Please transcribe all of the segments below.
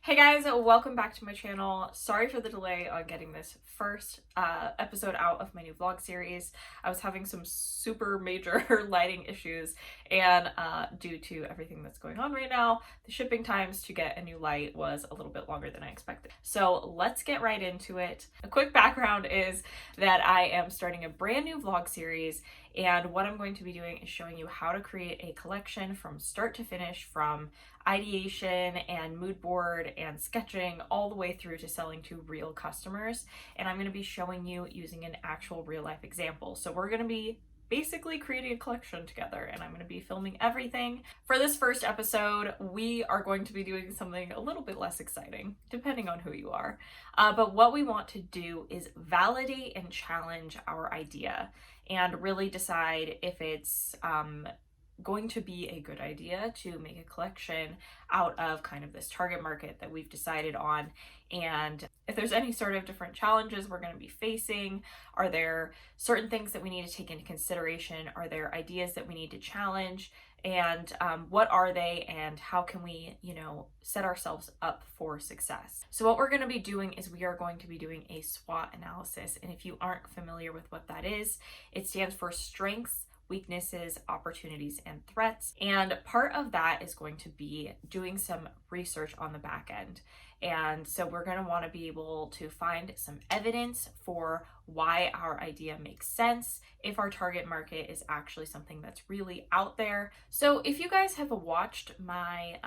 Hey guys, welcome back to my channel. Sorry for the delay on getting this first episode out of my new vlog series. I was having some super major lighting issues, and due to everything that's going on right now, the shipping times to get a new light was a little bit longer than I expected. So let's get right into it. A quick background is that I am starting a brand new vlog series, and what I'm going to be doing is showing you how to create a collection from start to finish, from ideation and mood board and sketching all the way through to selling to real customers. And I'm going to be showing you using an actual real life example. So we're going to be basically creating a collection together, and I'm going to be filming everything. For this first episode, we are going to be doing something a little bit less exciting, depending on who you are. But what we want to do is validate and challenge our idea and really decide if it's going to be a good idea to make a collection out of kind of this target market that we've decided on. And if there's any sort of different challenges we're going to be facing, are there certain things that we need to take into consideration? Are there ideas that we need to challenge? And what are they, and how can we, set ourselves up for success? So what we're going to be doing is we are going to be doing a SWOT analysis. And if you aren't familiar with what that is, it stands for strengths, weaknesses, opportunities, and threats. And part of that is going to be doing some research on the back end. And so we're going to want to be able to find some evidence for why our idea makes sense, if our target market is actually something that's really out there. So if you guys have watched my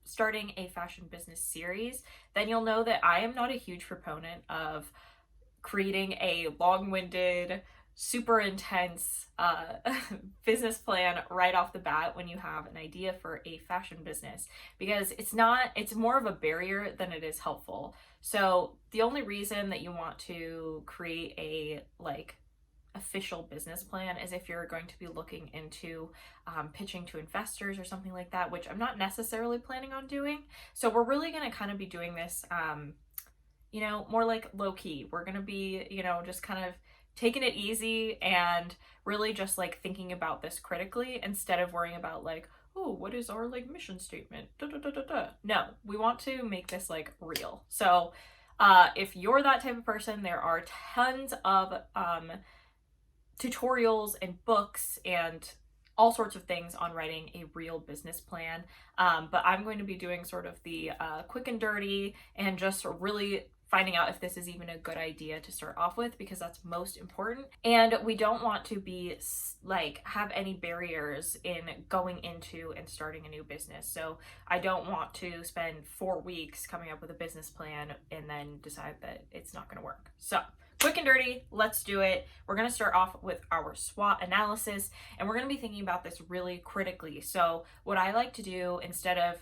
starting a fashion business series, then you'll know that I am not a huge proponent of creating a long-winded, super intense business plan right off the bat when you have an idea for a fashion business, because it's more of a barrier than it is helpful. So the only reason that you want to create a official business plan is if you're going to be looking into pitching to investors or something like that, which I'm not necessarily planning on doing. So we're really going to kind of be doing this more like low key. We're going to be, just kind of taking it easy and really just thinking about this critically instead of worrying about oh, what is our mission statement? No, we want to make this real. So if you're that type of person, there are tons of tutorials and books and all sorts of things on writing a real business plan. But I'm going to be doing sort of the quick and dirty and just really finding out if this is even a good idea to start off with, because that's most important. And we don't want to be have any barriers in going into and starting a new business. So I don't want to spend 4 weeks coming up with a business plan and then decide that it's not going to work. So quick and dirty, let's do it. We're going to start off with our SWOT analysis, and we're going to be thinking about this really critically. So what I like to do, instead of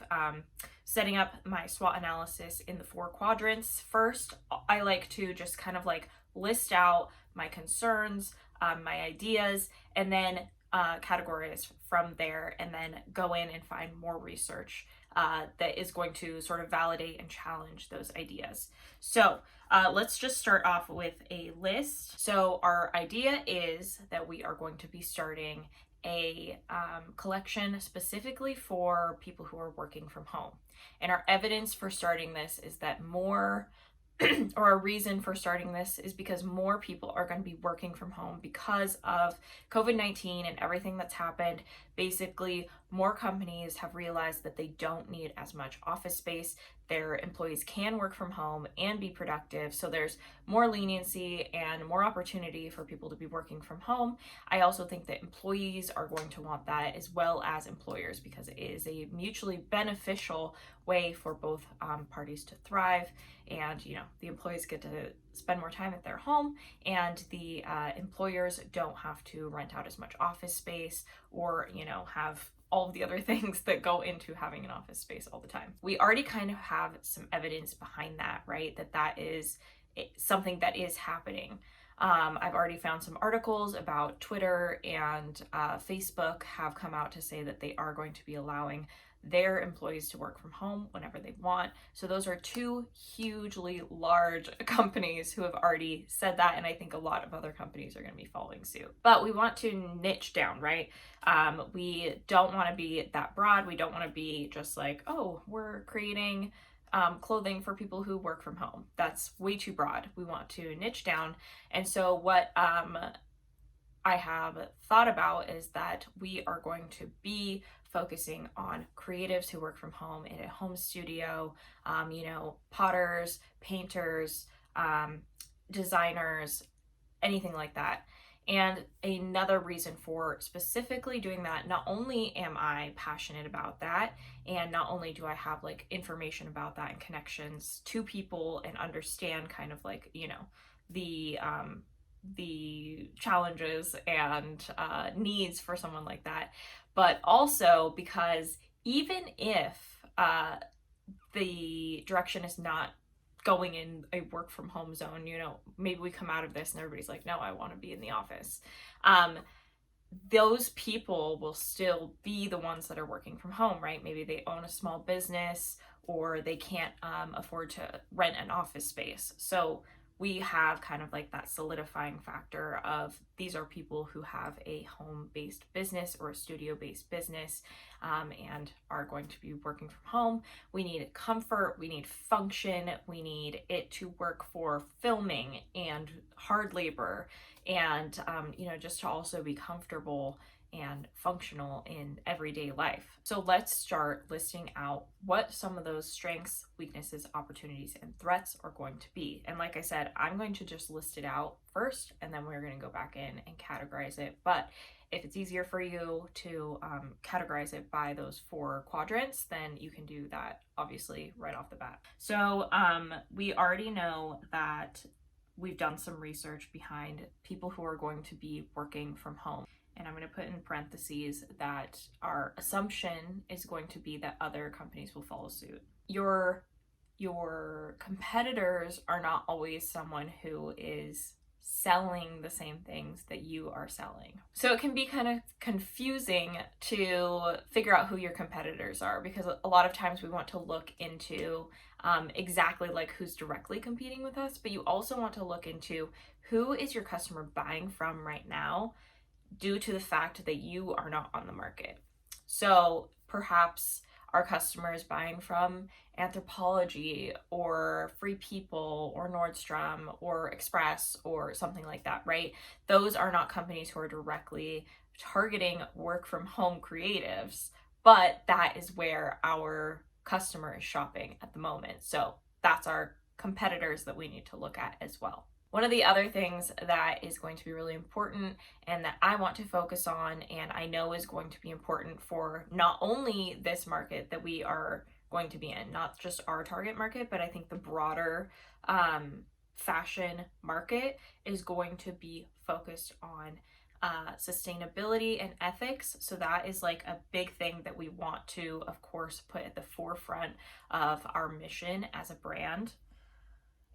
setting up my SWOT analysis in the 4 quadrants first, I like to just kind of list out my concerns, my ideas, and then categorize from there, and then go in and find more research that is going to sort of validate and challenge those ideas. So let's just start off with a list. So our idea is that we are going to be starting a collection specifically for people who are working from home. And our evidence for starting this is that or a reason for starting this is because more people are going to be working from home because of COVID-19 and everything that's happened. Basically, more companies have realized that they don't need as much office space. Their employees can work from home and be productive. So there's more leniency and more opportunity for people to be working from home. I also think that employees are going to want that, as well as employers, because it is a mutually beneficial way for both parties to thrive. And, the employees get to spend more time at their home, and the employers don't have to rent out as much office space or, have all of the other things that go into having an office space all the time. We already kind of have some evidence behind that, right? That is something that is happening. I've already found some articles about Twitter and Facebook have come out to say that they are going to be allowing their employees to work from home whenever they want. So those are 2 hugely large companies who have already said that, and I think a lot of other companies are going to be following suit. But we want to niche down, right? We don't want to be that broad. We don't want to be just oh, we're creating clothing for people who work from home. That's way too broad. We want to niche down. And so what I have thought about is that we are going to be focusing on creatives who work from home in a home studio, potters, painters, designers, anything like that. And another reason for specifically doing that, not only am I passionate about that, and not only do I have like information about that and connections to people and understand kind of like, the challenges and needs for someone like that, but also because even if the direction is not going in a work from home zone, maybe we come out of this and everybody's like, no, I want to be in the office. Those people will still be the ones that are working from home, right? Maybe they own a small business or they can't afford to rent an office space. So we have kind of like that solidifying factor of these are people who have a home-based business or a studio-based business and are going to be working from home. We need comfort, we need function, we need it to work for filming and hard labor and, just to also be comfortable and functional in everyday life. So let's start listing out what some of those strengths, weaknesses, opportunities, and threats are going to be. And like I said, I'm going to just list it out first, and then we're going to go back in and categorize it. But if it's easier for you to categorize it by those 4 quadrants, then you can do that obviously right off the bat. So we already know that we've done some research behind people who are going to be working from home. And I'm going to put in parentheses that our assumption is going to be that other companies will follow suit. Your competitors are not always someone who is selling the same things that you are selling. So it can be kind of confusing to figure out who your competitors are, because a lot of times we want to look into exactly like who's directly competing with us, but you also want to look into who is your customer buying from right now, due to the fact that you are not on the market. So perhaps our customer is buying from Anthropologie or Free People or Nordstrom or Express or something like that, right? Those are not companies who are directly targeting work from home creatives, but that is where our customer is shopping at the moment. So that's our competitors that we need to look at as well. One of the other things that is going to be really important and that I want to focus on, and I know is going to be important for not only this market that we are going to be in, not just our target market, but I think the broader fashion market is going to be focused on sustainability and ethics. So that is like a big thing that we want to, of course, put at the forefront of our mission as a brand.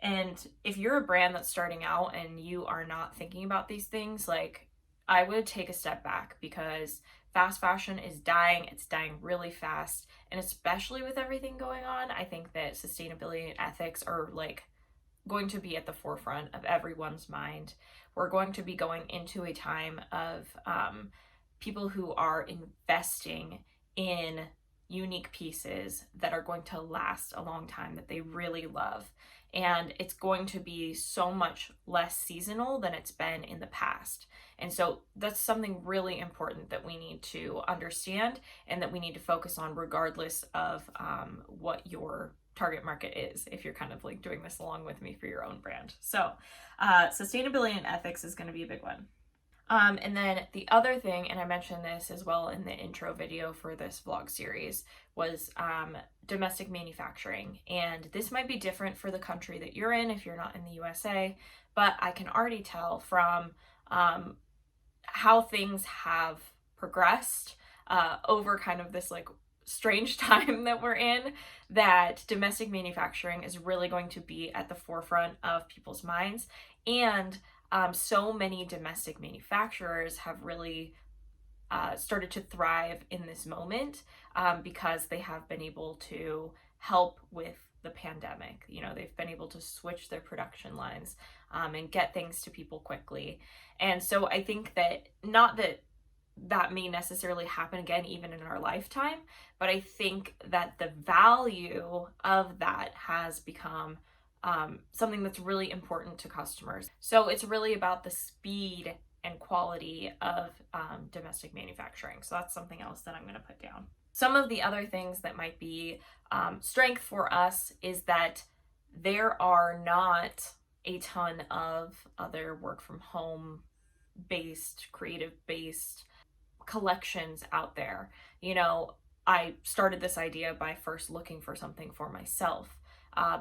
And if you're a brand that's starting out and you are not thinking about these things, like, I would take a step back, because fast fashion is dying. It's dying really fast. And especially with everything going on, I think that sustainability and ethics are like going to be at the forefront of everyone's mind. We're going to be going into a time of people who are investing in unique pieces that are going to last a long time, that they really love. And it's going to be so much less seasonal than it's been in the past. And so that's something really important that we need to understand and that we need to focus on, regardless of what your target market is, if you're kind of like doing this along with me for your own brand. So sustainability and ethics is going to be a big one. And then the other thing, and I mentioned this as well in the intro video for this vlog series, was domestic manufacturing. And this might be different for the country that you're in if you're not in the USA, but I can already tell from how things have progressed over kind of this like strange time that we're in, that domestic manufacturing is really going to be at the forefront of people's minds. And so many domestic manufacturers have really started to thrive in this moment because they have been able to help with the pandemic. They've been able to switch their production lines and get things to people quickly. And so I think that, not that that may necessarily happen again even in our lifetime, but I think that the value of that has become something that's really important to customers. So it's really about the speed and quality of domestic manufacturing. So that's something else that I'm going to put down. Some of the other things that might be strength for us is that there are not a ton of other work from home based, creative based collections out there. You know, I started this idea by first looking for something for myself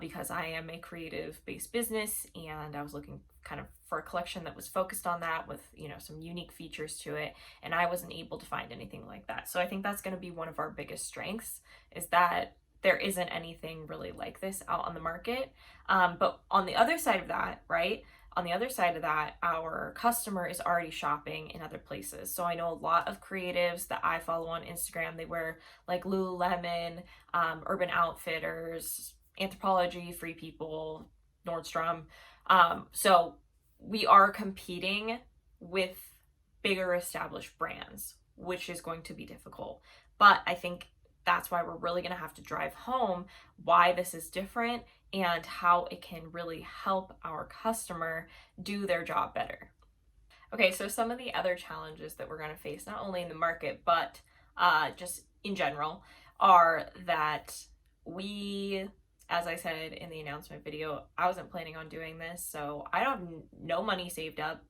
because I am a creative based business, and I was looking kind of for a collection that was focused on that with, you know, some unique features to it, and I wasn't able to find anything like that. So I think that's going to be one of our biggest strengths, is that there isn't anything really like this out on the market. But on the other side of that, right? On the other side of that, our customer is already shopping in other places. So I know a lot of creatives that I follow on Instagram, they wear like Lululemon, Urban Outfitters, Anthropologie, Free People, Nordstrom. So we are competing with bigger established brands, which is going to be difficult. But I think that's why we're really going to have to drive home why this is different and how it can really help our customer do their job better. Okay, so some of the other challenges that we're going to face, not only in the market, but just in general, are that we, as I said in the announcement video, I wasn't planning on doing this, so I don't have no money saved up.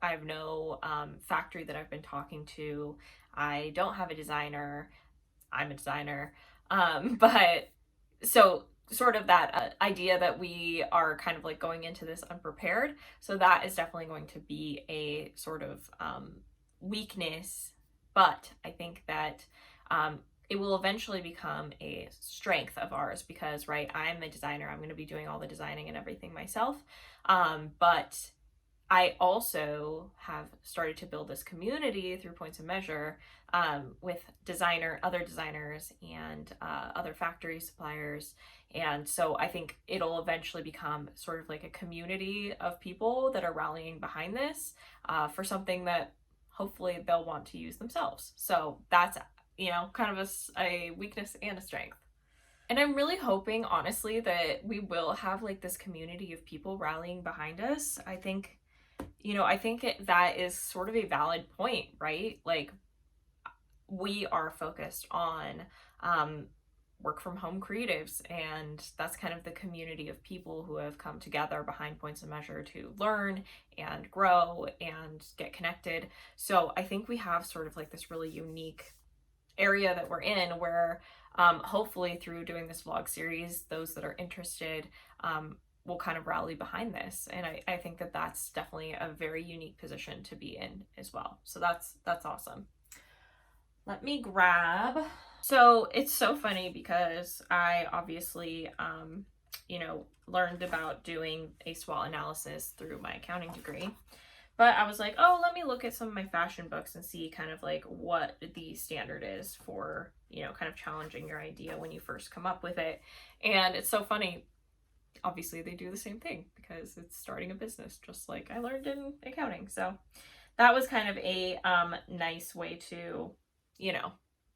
I have no factory that I've been talking to. I don't have a designer. I'm a designer. But so sort of that idea that we are kind of like going into this unprepared. So that is definitely going to be a sort of weakness, but I think that it will eventually become a strength of ours because, right, I'm a designer. I'm going to be doing all the designing and everything myself. But I also have started to build this community through Points of Measure with other designers and other factory suppliers. And so I think it'll eventually become sort of like a community of people that are rallying behind this for something that hopefully they'll want to use themselves. So that's, you know, kind of a weakness and a strength. And I'm really hoping, honestly, that we will have like this community of people rallying behind us. I think that is sort of a valid point, right? Like, we are focused on work from home creatives, and that's kind of the community of people who have come together behind Points of Measure to learn and grow and get connected. So I think we have sort of like this really unique area that we're in where hopefully through doing this vlog series, those that are interested will kind of rally behind this. And I think that that's definitely a very unique position to be in as well. So that's awesome. Let me grab. So it's so funny because I obviously, learned about doing a SWOT analysis through my accounting degree. But I was like, oh, let me look at some of my fashion books and see kind of like what the standard is for, kind of challenging your idea when you first come up with it. And it's so funny. Obviously, they do the same thing because it's starting a business, just like I learned in accounting. So that was kind of a nice way to,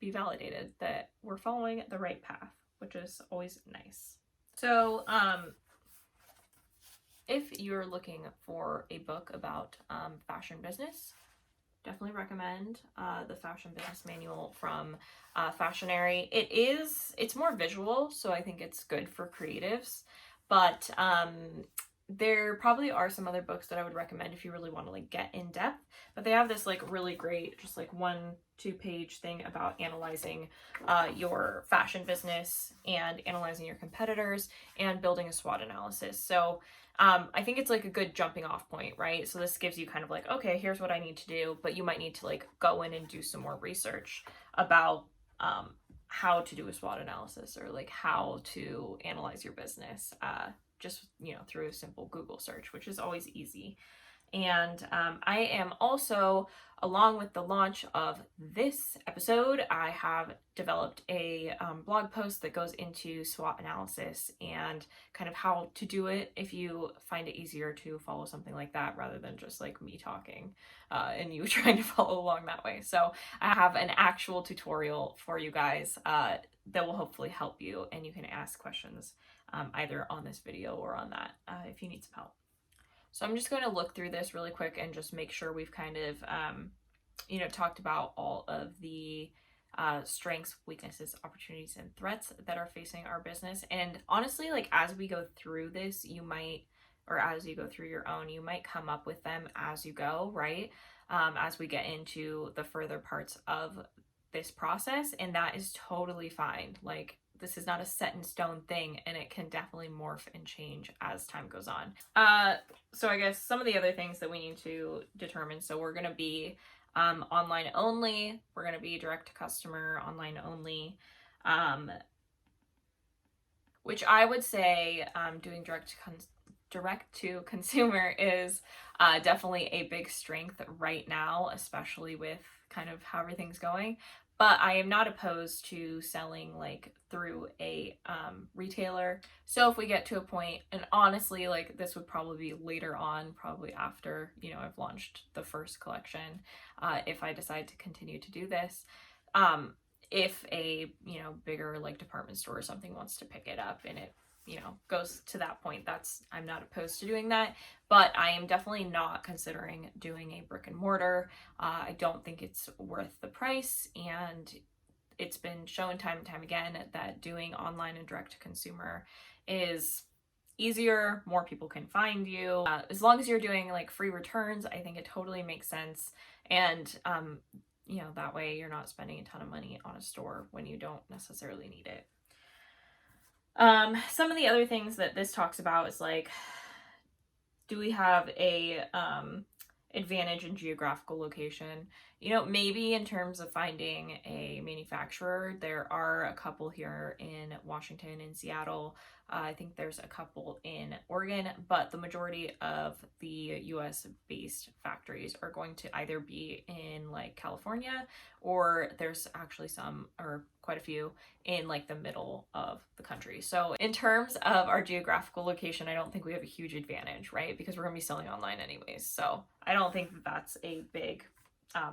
be validated that we're following the right path, which is always nice. So if you're looking for a book about fashion business, definitely recommend the Fashion Business Manual from Fashionary. It's more visual, so I think it's good for creatives, but there probably are some other books that I would recommend if you really want to like get in depth, but they have this like really great, just like 1-2 page thing about analyzing your fashion business and analyzing your competitors and building a SWOT analysis. So I think it's like a good jumping off point, right? So this gives you kind of like, okay, here's what I need to do, but you might need to like go in and do some more research about how to do a SWOT analysis or like how to analyze your business just, through a simple Google search, which is always easy. And I am also, along with the launch of this episode, I have developed a blog post that goes into SWOT analysis and kind of how to do it if you find it easier to follow something like that rather than just like me talking and you trying to follow along that way. So I have an actual tutorial for you guys that will hopefully help you, and you can ask questions either on this video or on that if you need some help. So I'm just going to look through this really quick and just make sure we've kind of, talked about all of the strengths, weaknesses, opportunities, and threats that are facing our business. And honestly, like as we go through this, you might, or as you go through your own, you might come up with them as you go, right? As we get into the further parts of this process, and that is totally fine. Like this is not a set in stone thing, and it can definitely morph and change as time goes on. So I guess some of the other things that we need to determine. So we're going to be online only. We're going to be direct to customer, online only. Which I would say doing direct to consumer is definitely a big strength right now, especially with kind of how everything's going. But I am not opposed to selling like through a retailer. So if we get to a point, and honestly, like this would probably be later on, probably after, I've launched the first collection, if I decide to continue to do this. If a, bigger like department store or something wants to pick it up and it, goes to that point, I'm not opposed to doing that, but I am definitely not considering doing a brick and mortar. I don't think it's worth the price, and it's been shown time and time again that doing online and direct to consumer is easier, more people can find you. As long as you're doing like free returns, I think it totally makes sense. And that way you're not spending a ton of money on a store when you don't necessarily need it. Some of the other things that this talks about is like, do we have a advantage in geographical location? Maybe in terms of finding a manufacturer, there are a couple here in Washington and Seattle. I think there's a couple in Oregon, but the majority of the US based factories are going to either be in like California, or there's actually some, or quite a few, in like the middle of the country. So in terms of our geographical location, I don't think we have a huge advantage, right? Because we're going to be selling online anyways. So I don't think that that's a big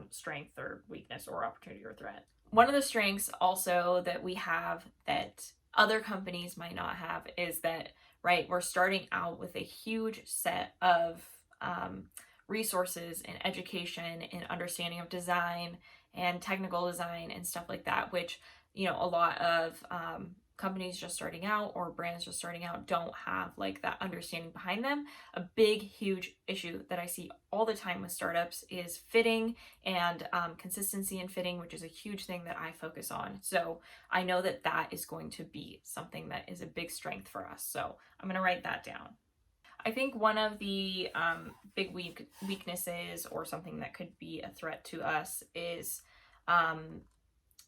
strength or weakness or opportunity or threat. One of the strengths also that we have that other companies might not have is that, right, we're starting out with a huge set of resources and education and understanding of design and technical design and stuff like that, which, a lot of companies just starting out or brands just starting out don't have like that understanding behind them. A big, huge issue that I see all the time with startups is fitting and consistency in fitting, which is a huge thing that I focus on. So I know that that is going to be something that is a big strength for us. So I'm going to write that down. I think one of the big weaknesses or something that could be a threat to us is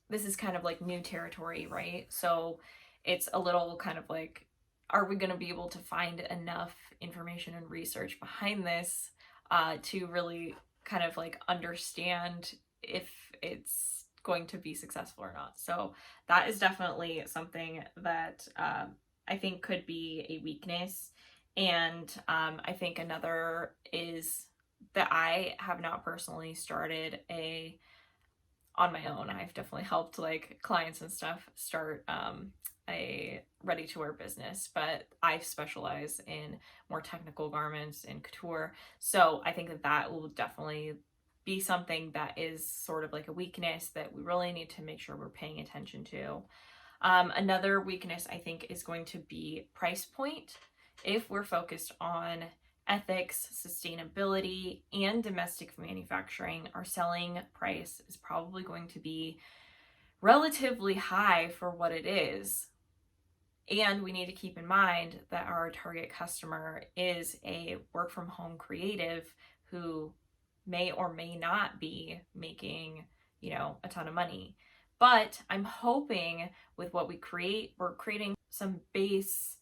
this is kind of like new territory, right? So it's a little kind of like, are we going to be able to find enough information and research behind this to really kind of like understand if it's going to be successful or not? So that is definitely something that I think could be a weakness. And I think another is that I have not personally started on my own. I've definitely helped like clients and stuff start a ready-to-wear business, but I specialize in more technical garments and couture. So I think that that will definitely be something that is sort of like a weakness that we really need to make sure we're paying attention to. Another weakness I think is going to be price point. If we're focused on ethics, sustainability, and domestic manufacturing, our selling price is probably going to be relatively high for what it is. And we need to keep in mind that our target customer is a work from home creative who may or may not be making, a ton of money. But I'm hoping with what we create, we're creating some base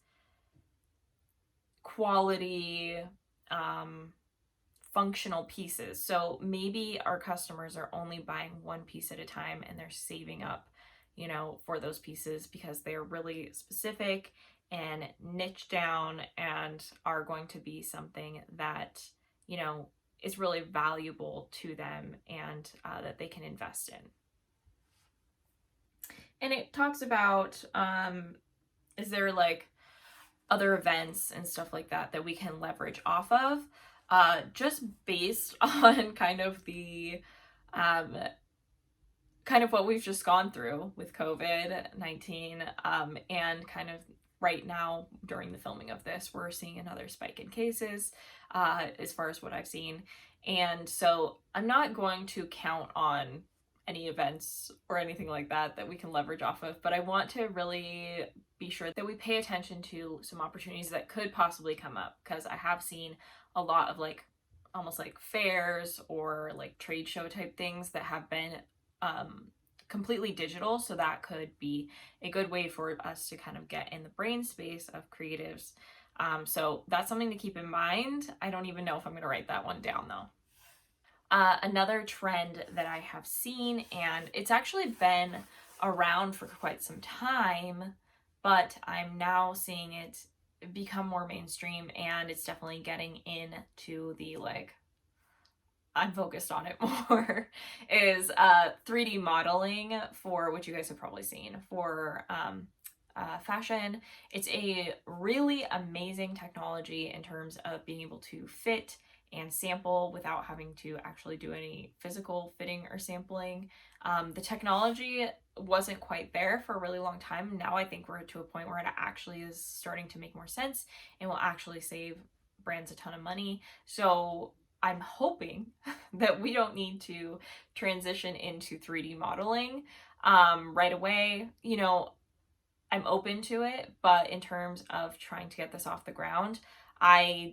quality functional pieces. So maybe our customers are only buying one piece at a time and they're saving up, for those pieces because they're really specific and niche down and are going to be something that, is really valuable to them and that they can invest in. And it talks about, is there like other events and stuff like that we can leverage off of, just based on kind of the kind of what we've just gone through with COVID-19, and kind of right now during the filming of this, we're seeing another spike in cases, as far as what I've seen. And so I'm not going to count on any events or anything like that we can leverage off of, but I want to really be sure that we pay attention to some opportunities that could possibly come up, because I have seen a lot of like almost like fairs or like trade show type things that have been completely digital, so that could be a good way for us to kind of get in the brain space of creatives. So that's something to keep in mind. I don't even know if I'm going to write that one down though. Another trend that I have seen, and it's actually been around for quite some time, but I'm now seeing it become more mainstream, and it's definitely getting into the like, I'm focused on it more, is 3D modeling, for which you guys have probably seen for fashion. It's a really amazing technology in terms of being able to fit and sample without having to actually do any physical fitting or sampling. The technology wasn't quite there for a really long time. Now I think we're to a point where it actually is starting to make more sense and will actually save brands a ton of money. So I'm hoping that we don't need to transition into 3D modeling right away. I'm open to it, but in terms of trying to get this off the ground, I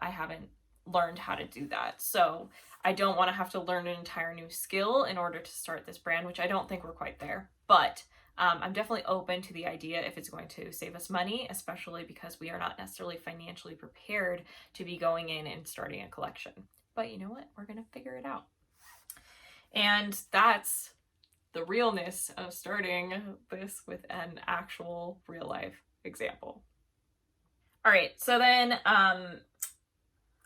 haven't learned how to do that. So I don't want to have to learn an entire new skill in order to start this brand, which I don't think we're quite there. But I'm definitely open to the idea if it's going to save us money, especially because we are not necessarily financially prepared to be going in and starting a collection. But you know what? We're going to figure it out. And that's the realness of starting this with an actual real life example. All right, so then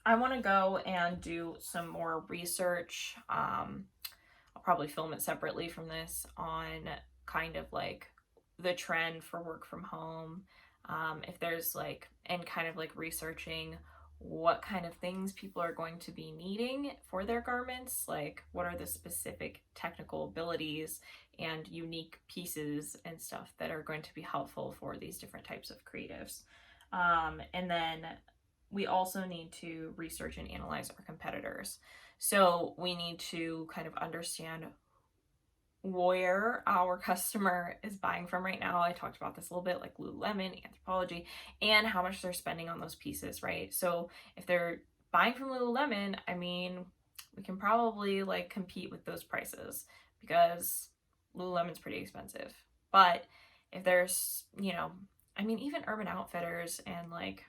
I want to go and do some more research. I'll probably film it separately from this on kind of like the trend for work from home. If there's like, and kind of like researching what kind of things people are going to be needing for their garments, like what are the specific technical abilities and unique pieces and stuff that are going to be helpful for these different types of creatives. And then we also need to research and analyze our competitors. So we need to kind of understand where our customer is buying from right now. I talked about this a little bit, like Lululemon, Anthropologie, and how much they're spending on those pieces, right? So if they're buying from Lululemon, I mean, we can probably like compete with those prices because Lululemon's pretty expensive. But if there's, even Urban Outfitters and like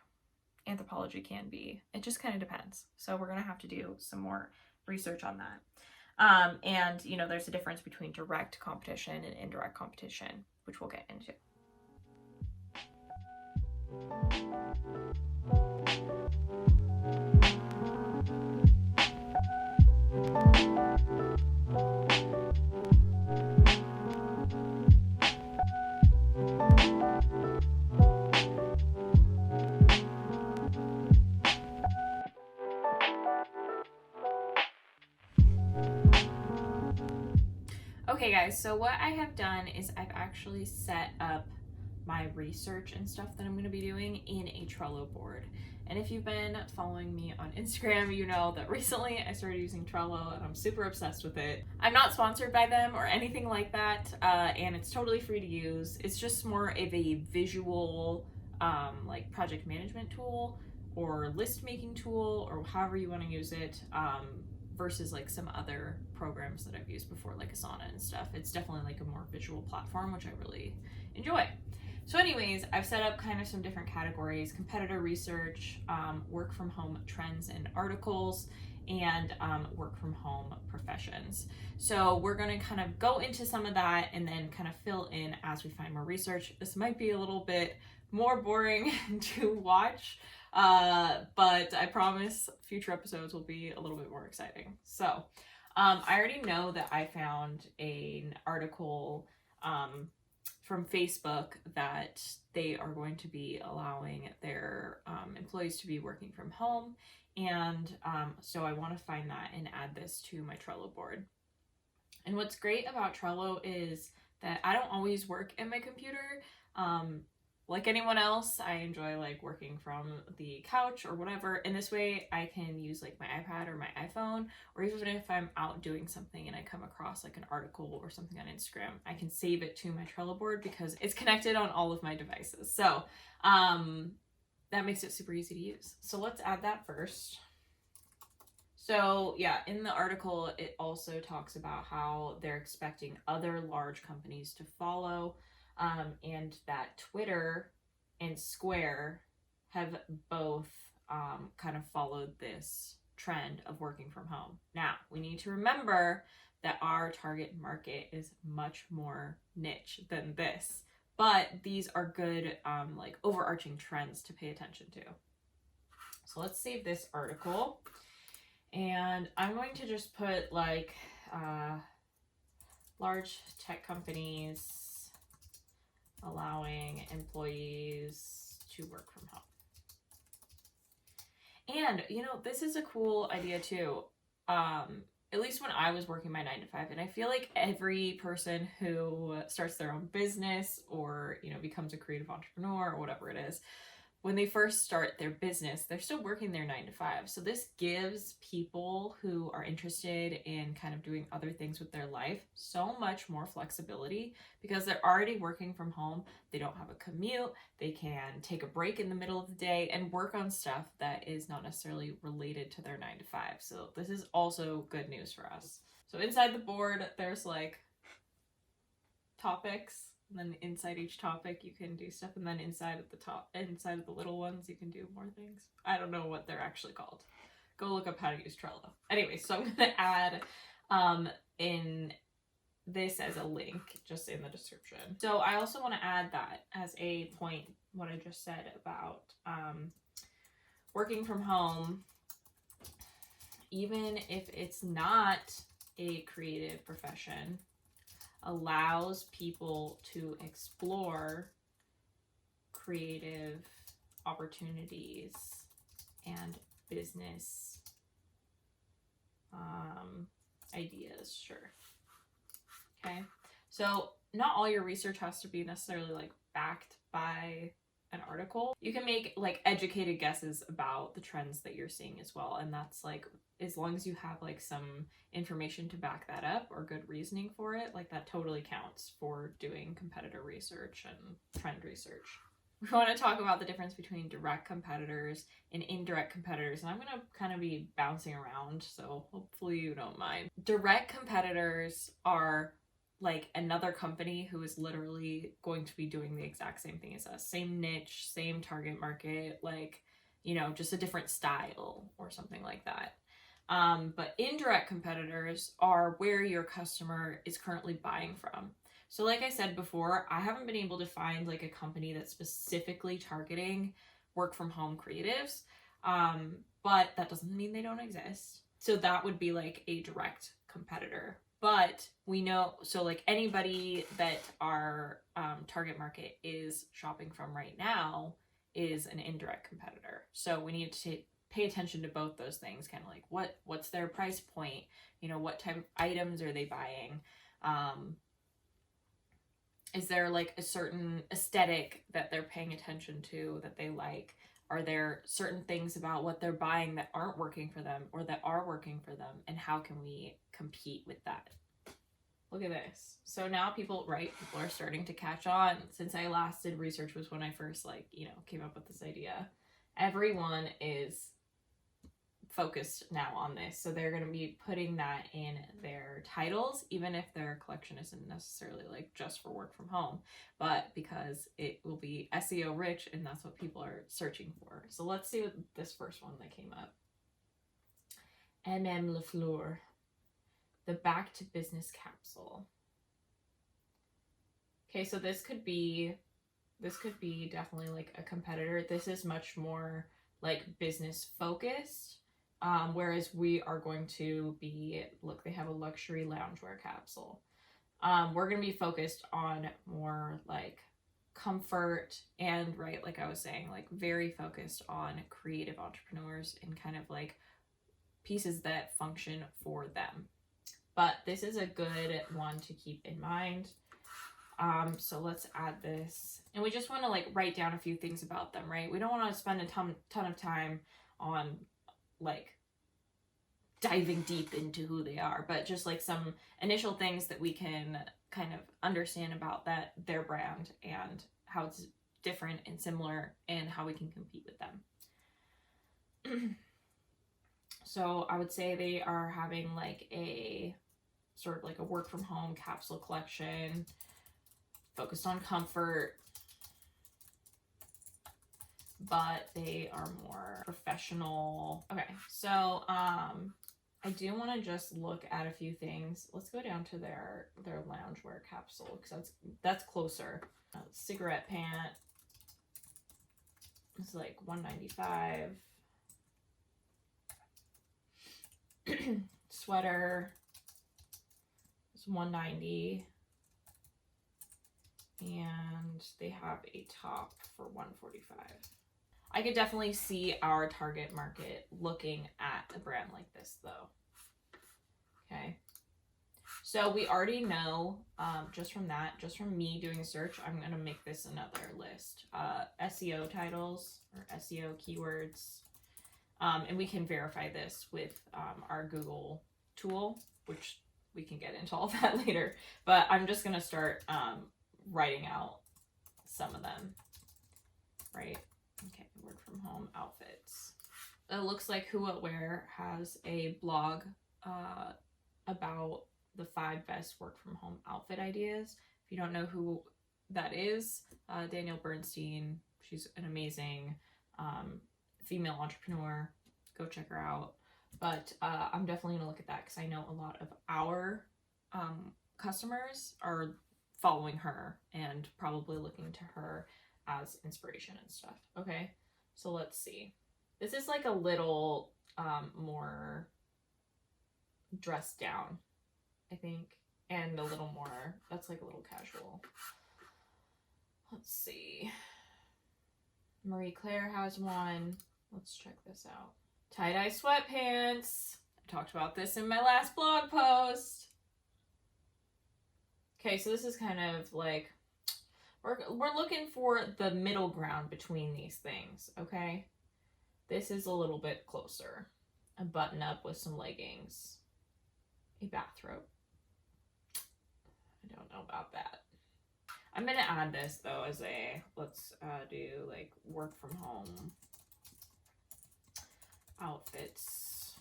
Anthropologie can be, it just kind of depends. So we're going to have to do some more research on that. And there's a difference between direct competition and indirect competition, which we'll get into. Okay guys, so what I have done is I've actually set up my research and stuff that I'm going to be doing in a Trello board. And if you've been following me on Instagram, you know that recently I started using Trello and I'm super obsessed with it. I'm not sponsored by them or anything like that, and it's totally free to use. It's just more of a visual like project management tool or list making tool or however you want to use it, versus like some other programs that I've used before, like Asana and stuff. It's definitely like a more visual platform, which I really enjoy. So anyways, I've set up kind of some different categories: competitor research, work from home trends and articles, and work from home professions. So we're going to kind of go into some of that and then kind of fill in as we find more research. This might be a little bit more boring to watch, but I promise future episodes will be a little bit more exciting. So I already know that I found an article from Facebook that they are going to be allowing their employees to be working from home. And so I want to find that and add this to my Trello board. And what's great about Trello is that I don't always work at my computer. Like anyone else, I enjoy like working from the couch or whatever. And this way I can use like my iPad or my iPhone, or even if I'm out doing something and I come across like an article or something on Instagram, I can save it to my Trello board because it's connected on all of my devices. So that makes it super easy to use. So let's add that first. So yeah, in the article, it also talks about how they're expecting other large companies to follow, and that Twitter and Square have both kind of followed this trend of working from home. Now, we need to remember that our target market is much more niche than this, but these are good like overarching trends to pay attention to. So let's save this article. And I'm going to just put like large tech companies allowing employees to work from home. And, you know, this is a cool idea too. At least when I was working my 9 to 5, and I feel like every person who starts their own business or, you know, becomes a creative entrepreneur or whatever it is, when they first start their business, they're still working their 9 to 5. So this gives people who are interested in kind of doing other things with their life so much more flexibility because they're already working from home. They don't have a commute. They can take a break in the middle of the day and work on stuff that is not necessarily related to their 9 to 5. So this is also good news for us. So inside the board, there's like topics. And then inside each topic you can do stuff, and then inside of the little ones you can do more things. I don't know what they're actually called. Go look up how to use Trello. Anyway, so I'm gonna add in this as a link just in the description. So I also want to add that as a point, what I just said about working from home, even if it's not a creative profession, allows people to explore creative opportunities and business ideas. Sure. Okay. So not all your research has to be necessarily like backed by an article. You can make like educated guesses about the trends that you're seeing as well. And that's like, as long as you have like some information to back that up or good reasoning for it, like that totally counts for doing competitor research and trend research. We want to talk about the difference between direct competitors and indirect competitors. And I'm going to kind of be bouncing around, so hopefully you don't mind. Direct competitors are like another company who is literally going to be doing the exact same thing as us. Same niche, same target market, like, you know, just a different style or something like that. But indirect competitors are where your customer is currently buying from. So like I said before, I haven't been able to find like a company that's specifically targeting work from home creatives, but that doesn't mean they don't exist. So that would be like a direct competitor. But we know, so like anybody that our target market is shopping from right now is an indirect competitor. So we need to pay attention to both those things, kind of like what's their price point, you know, what type of items are they buying, is there like a certain aesthetic that they're paying attention to that they like? Are there certain things about what they're buying that aren't working for them or that are working for them, and how can we compete with that? Look at this. So now people are starting to catch on. Since I last did research was when I first came up with this idea. Everyone is focused now on this. So they're going to be putting that in their titles, even if their collection isn't necessarily like just for work from home, but because it will be SEO rich and that's what people are searching for. So let's see what this first one that came up. MM Lafleur, the Back to Business capsule. Okay, so this could be definitely like a competitor. This is much more like business focused, whereas we are going to be, look, they have a luxury loungewear capsule. We're going to be focused on more like comfort and, right, like I was saying, like very focused on creative entrepreneurs and kind of like pieces that function for them. But this is a good one to keep in mind. So let's add this, and we just want to like write down a few things about them, right? We don't want to spend a ton of time on like diving deep into who they are, but just like some initial things that we can kind of understand about their brand and how it's different and similar and how we can compete with them. So I would say they are having like a sort of like a work from home capsule collection focused on comfort, but they are more professional. Okay, so I do want to just look at a few things. Let's go down to their loungewear capsule because that's closer. Cigarette pant. It's like $195. Sweater. It's $190. And they have a top for $145. I could definitely see our target market looking at a brand like this though. Okay. So we already know, just from me doing a search, I'm going to make this another list. SEO titles or SEO keywords. And we can verify this with our Google tool, which we can get into all that later. But I'm just going to start writing out some of them, right? Okay, work from home outfits. It looks like Who What Wear has a blog about the 5 best work from home outfit ideas. If you don't know who that is, Danielle Bernstein, she's an amazing female entrepreneur. Go check her out. But I'm definitely gonna look at that because I know a lot of our customers are following her and probably looking to her as inspiration and stuff. Okay, so let's see. This is like a little more dressed down, I think, and a little more, that's like a little casual. Let's see. Marie Claire has one. Let's check this out. Tie-dye sweatpants. I talked about this in my last blog post. Okay, so this is kind of like, we're looking for the middle ground between these things, okay? This is a little bit closer. A button up with some leggings. A bathrobe. I don't know about that. I'm gonna add this though as a, let's do like work from home outfits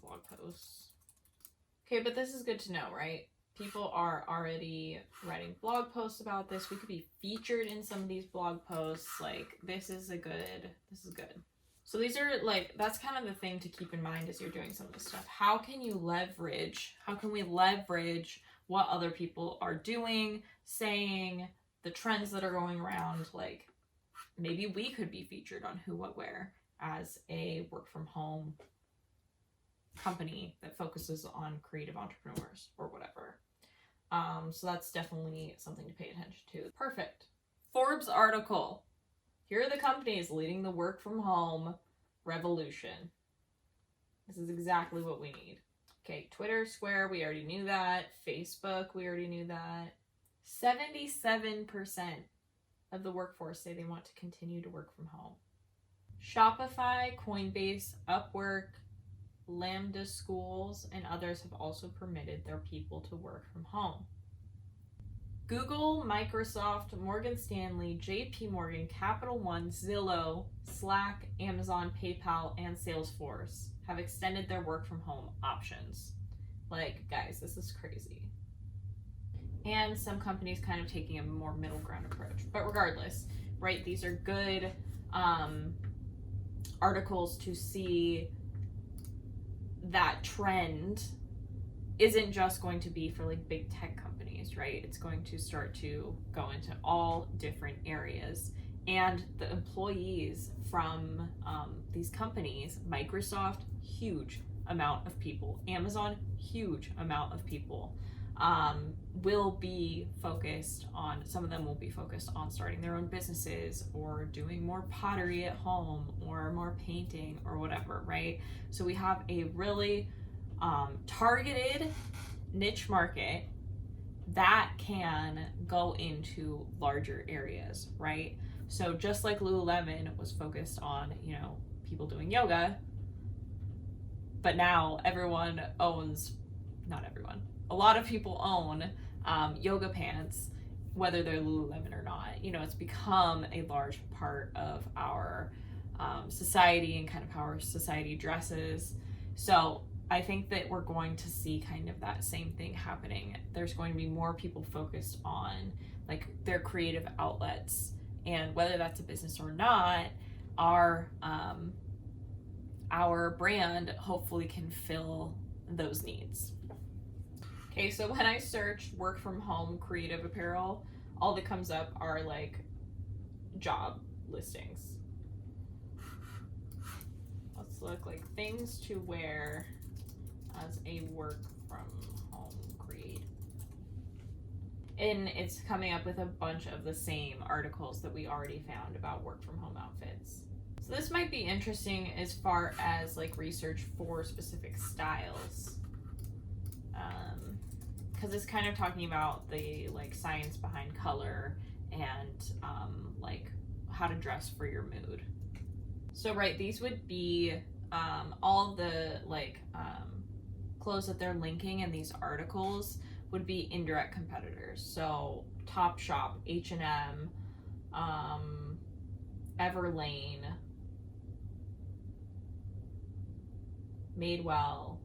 blog posts. Okay, but this is good to know, right? People are already writing blog posts about this. We could be featured in some of these blog posts. Like, this is good. So these are like, that's kind of the thing to keep in mind as you're doing some of this stuff. How can we leverage what other people are doing, saying, the trends that are going around? Like, maybe we could be featured on Who What Wear as a work from home company that focuses on creative entrepreneurs or whatever. So that's definitely something to pay attention to. Perfect. Forbes article. Here are the companies leading the work from home revolution. This is exactly what we need. Okay, Twitter, Square, we already knew that. Facebook, we already knew that. 77% of the workforce say they want to continue to work from home. Shopify, Coinbase, Upwork, Lambda schools, and others have also permitted their people to work from home. Google, Microsoft, Morgan Stanley, JP Morgan, Capital One, Zillow, Slack, Amazon, PayPal, and Salesforce have extended their work from home options. Like, guys, this is crazy. And some companies kind of taking a more middle ground approach. But regardless, right, these are good articles to see that trend isn't just going to be for like big tech companies, right? It's going to start to go into all different areas. And the employees from these companies, Microsoft, huge amount of people, Amazon, huge amount of people, will be focused on, some of them will be focused on starting their own businesses or doing more pottery at home or more painting or whatever, right? So we have a really targeted niche market that can go into larger areas, right? So just like Lululemon was focused on, you know, people doing yoga, but now everyone owns, not everyone, a lot of people own yoga pants, whether they're Lululemon or not. You know, it's become a large part of our society and kind of how our society dresses. So I think that we're going to see kind of that same thing happening. There's going to be more people focused on like their creative outlets, and whether that's a business or not, our brand hopefully can fill those needs. Okay, so when I search work from home creative apparel, all that comes up are like job listings. Let's look like things to wear as a work from home create. And it's coming up with a bunch of the same articles that we already found about work from home outfits. So this might be interesting as far as like research for specific styles. Because it's kind of talking about the like science behind color and like how to dress for your mood. So right, these would be all the like clothes that they're linking in these articles would be indirect competitors. So Topshop, H&M, Everlane, Madewell.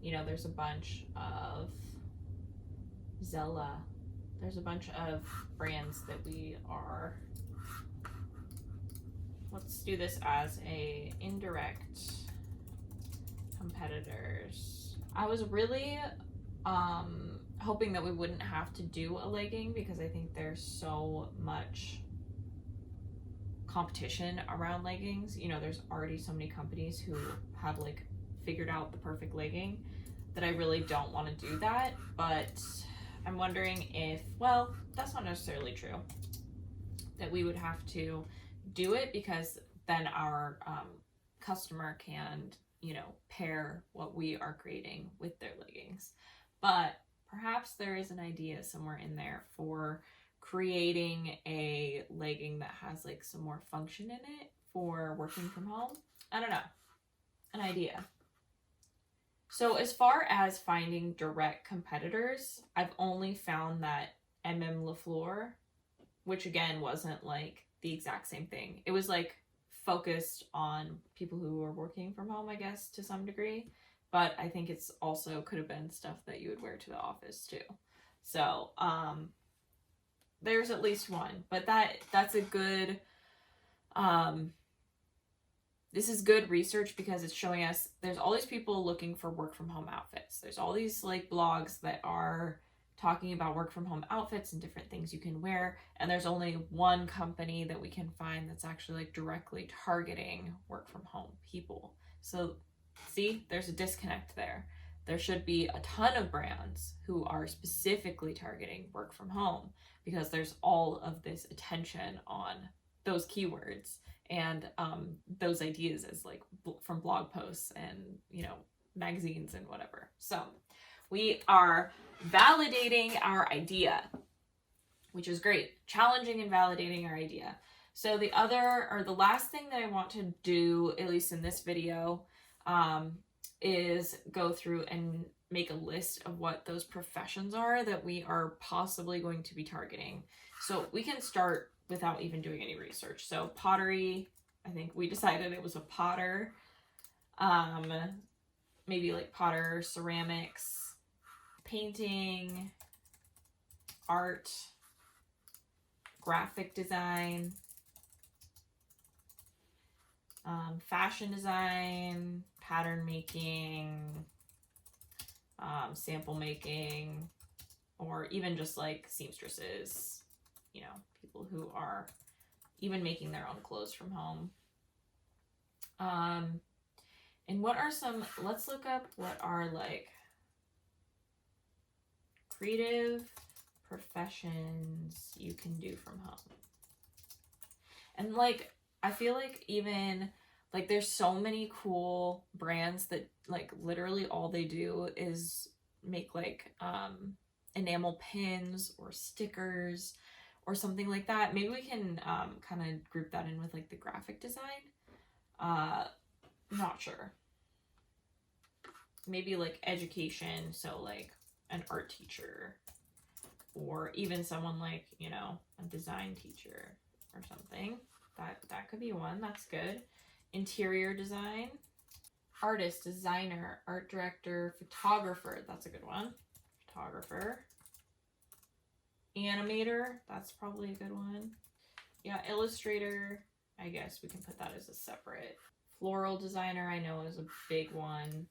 You know, there's a bunch of Zella. There's a bunch of brands that we are. Let's do this as a indirect competitors. I was really hoping that we wouldn't have to do a legging because I think there's so much competition around leggings. You know, there's already so many companies who have like figured out the perfect legging that I really don't want to do that. But I'm wondering if, well, that's not necessarily true, that we would have to do it because then our customer can, you know, pair what we are creating with their leggings. But perhaps there is an idea somewhere in there for creating a legging that has like some more function in it for working from home. I don't know, an idea. So as far as finding direct competitors, I've only found that MM LaFleur, which again wasn't like the exact same thing. It was like focused on people who were working from home, I guess, to some degree. But I think it's also could have been stuff that you would wear to the office too. So there's at least one, but that's a good, this is good research because it's showing us there's all these people looking for work from home outfits. There's all these like blogs that are talking about work from home outfits and different things you can wear. And there's only one company that we can find that's actually like directly targeting work from home people. So see, there's a disconnect there. There should be a ton of brands who are specifically targeting work from home because there's all of this attention on those keywords and those ideas as like from blog posts and, you know, magazines and whatever. So we are validating our idea, which is great. Challenging and validating our idea. So the last thing that I want to do, at least in this video, is go through and make a list of what those professions are that we are possibly going to be targeting. So we can start without even doing any research. So pottery, I think we decided it was a potter. Maybe like potter, ceramics, painting, art, graphic design, fashion design, pattern making, sample making, or even just like seamstresses, you know, people who are even making their own clothes from home. And what are some, let's look up what are like creative professions you can do from home. And like, I feel like even like there's so many cool brands that like literally all they do is make like enamel pins or stickers or something like that. Maybe we can kind of group that in with like the graphic design. Not sure. Maybe like education, so like an art teacher, or even someone like, you know, a design teacher or something. That could be one. That's good. Interior design, artist, designer, art director, photographer. That's a good one. Photographer. Animator. That's probably a good one. Yeah, illustrator. I guess we can put that as a separate. Floral designer, I know, is a big one.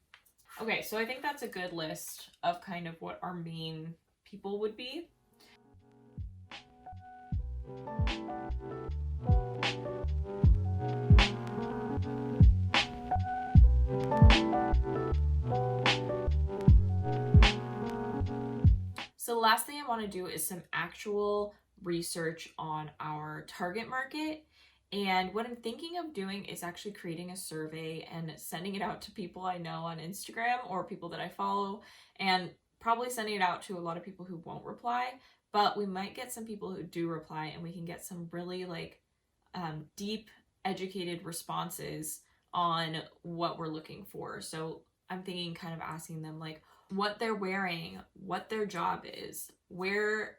Okay, so I think that's a good list of kind of what our main people would be. So the last thing I want to do is some actual research on our target market. And what I'm thinking of doing is actually creating a survey and sending it out to people I know on Instagram or people that I follow, and probably sending it out to a lot of people who won't reply, but we might get some people who do reply, and we can get some really like deep, educated responses on what we're looking for. So I'm thinking kind of asking them like what they're wearing, what their job is, where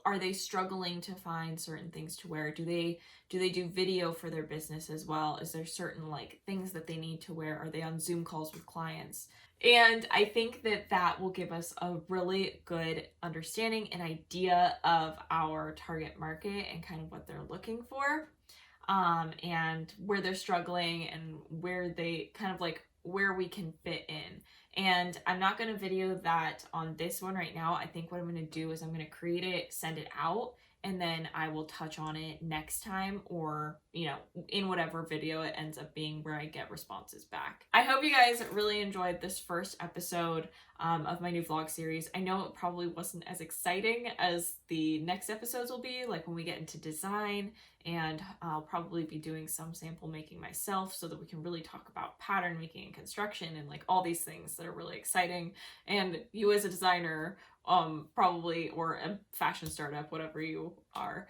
are they struggling to find certain things to wear? Do they do video for their business as well? Is there certain like things that they need to wear? Are they on Zoom calls with clients? And I think that that will give us a really good understanding and idea of our target market and kind of what they're looking for, and where they're struggling and where they kind of like where we can fit in. And I'm not going to video that on this one right now. I think what I'm going to do is I'm going to create it, send it out, and then I will touch on it next time, or, you know, in whatever video it ends up being where I get responses back. I hope you guys really enjoyed this first episode of my new vlog series. I know it probably wasn't as exciting as the next episodes will be, like when we get into design, and I'll probably be doing some sample making myself so that we can really talk about pattern making and construction and like all these things that are really exciting. And you as a designer, probably, or a fashion startup, whatever you are,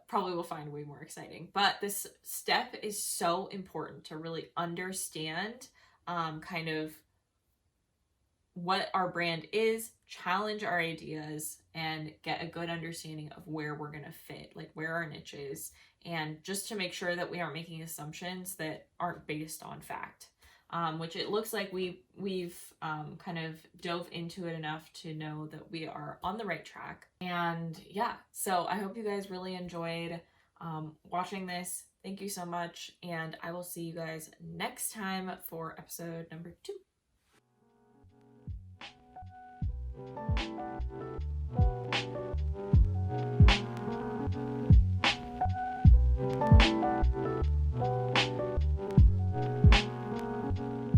probably will find way more exciting. But this step is so important to really understand kind of what our brand is, challenge our ideas, and get a good understanding of where we're going to fit, like where our niche is, and just to make sure that we aren't making assumptions that aren't based on fact. Which it looks like we've kind of dove into it enough to know that we are on the right track. And yeah, so I hope you guys really enjoyed watching this. Thank you so much, and I will see you guys next time for episode number 2.